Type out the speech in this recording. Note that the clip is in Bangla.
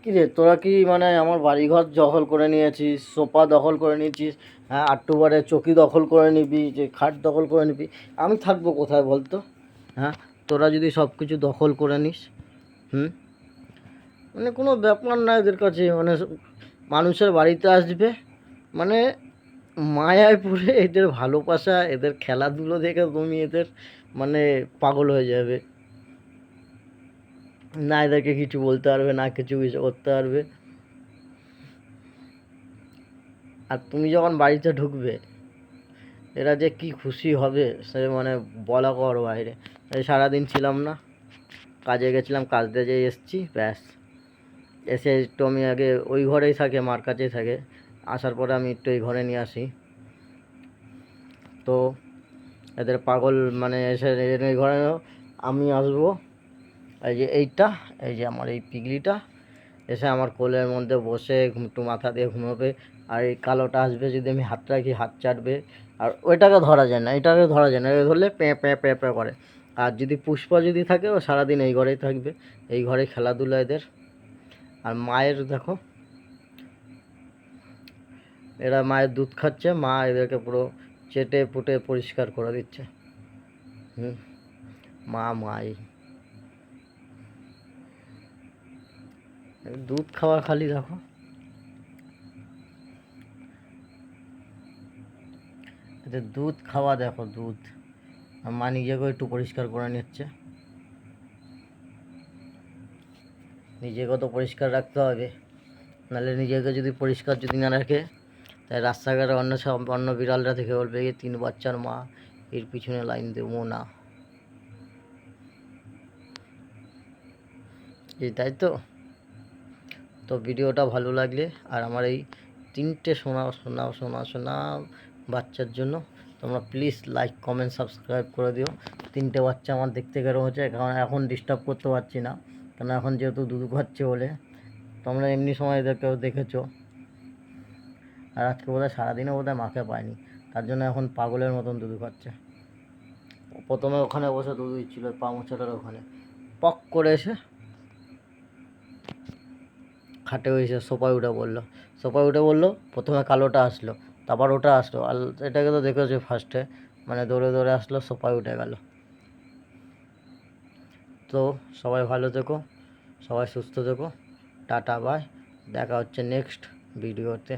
কি রে তোরা কি মানে আমার বাড়িঘর দখল করে নিয়েছিস, সোফা দখল করে নিয়েছিস, হ্যাঁ আট্টুবারে চকি দখল করে নিবি, যে খাট দখল করে নিবি, আমি থাকবো কোথায় বলতো? হ্যাঁ, তোরা যদি সব কিছু দখল করে নিস, হুম, মানে কোনো ব্যাপার না এদের কাছে, মানে মানুষের বাড়িতে আসবে, মানে মায়ায় পড়ে এদের ভালোবাসা, এদের খেলাধুলো দেখে তুমি এদের মানে পাগল হয়ে যাবে। না এদেরকে কিছু বলতে পারবে না, কিছু কিছু করতে পারবে। আর তুমি যখন বাড়িতে ঢুকবে, এরা যে কি খুশি হবে সে মানে বলা কর বাইরে। এই সারাদিন ছিলাম না, কাজে গেছিলাম, কাজ দিয়ে যেয়ে এসছি, ব্যাস এসে একটু আমি আগে ওই ঘরেই থাকে, মার কাছেই থাকে, আসার পরে আমি একটু এই ঘরে নিয়ে আসি। তো এদের পাগল মানে এসে এই ঘরে আমি আসবো, এই যে এইটা, এই যে আমার এই পিগলিটা এসে আমার কোলের মধ্যে বসে একটু মাথা দিয়ে ঘুমোবে। আর এই কালোটা আসবে, যদি আমি হাত রাখি হাত চাটবে। আর ওইটাকে ধরা যায় না, এটাকে ধরা যায় না, এটা ধরলে প্যাঁ প্যাঁ প্যাঁ প্যাঁ করে। আর যদি পুষ্পা যদি থাকে, ও সারাদিন এই ঘরেই থাকবে, এই ঘরে খেলাধুলা এদের। আর মায়ের দেখো, এরা মায়ের দুধ খাচ্ছে, মা এদেরকে পুরো চেটে পুটে পরিষ্কার করে দিচ্ছে। হুম, মাই দুধ খাওয়া খালি দেখো, এদের দুধ খাওয়া দেখো, দুধ। আর মা নিজেকেও একটু পরিষ্কার করে নিচ্ছে, নিজেকেও তো পরিষ্কার রাখতে হবে, নাহলে নিজেকে যদি পরিষ্কার যদি না রাখে, তাই রাস্তাঘাটে অন্য সব অন্য বিড়ালরা থেকে বলবে এই 3 বাচ্চার মা, এর পিছনে লাইন দেবো না। তাই তো। তো ভিডিওটা ভালো লাগলে, আর আমার এই 3টে সোনা সোনা সোনা সোনা বাচ্চার জন্য তোমরা প্লিজ লাইক কমেন্ট সাবস্ক্রাইব করে দিও। 3টে বাচ্চা আমার দেখতে কেরম হচ্ছে, কারণ এখন ডিস্টার্ব করতে পারছি না, কারণ এখন যেহেতু দুধ খাচ্ছে বলে। তোমরা এমনি সময় এদেরকেও দেখেছো, আর আজকে বোধহয় সারাদিনে বোধহয় মাকে পায়নি, তার জন্য এখন পাগলের মতন দুধ খাচ্ছে। প্রথমে ওখানে বসে দুধ দিচ্ছিল পা মোছাটার ওখানে, পক করে এসে খাটে এসে সোফায় উঠে বললো, সোফায় উঠে বললো, প্রথমে কালোটা আসলো, তারপর ওটা আসলো, আর এটাকে তো দেখেছো ফার্স্টে, মানে দৌড়ে দৌড়ে আসলো, সোফায় উঠে গেল। তো সবাই ভালো থেকো, সবাই সুস্থ থেকো, টাটা বাই, দেখা হচ্ছে নেক্সট ভিডিওতে।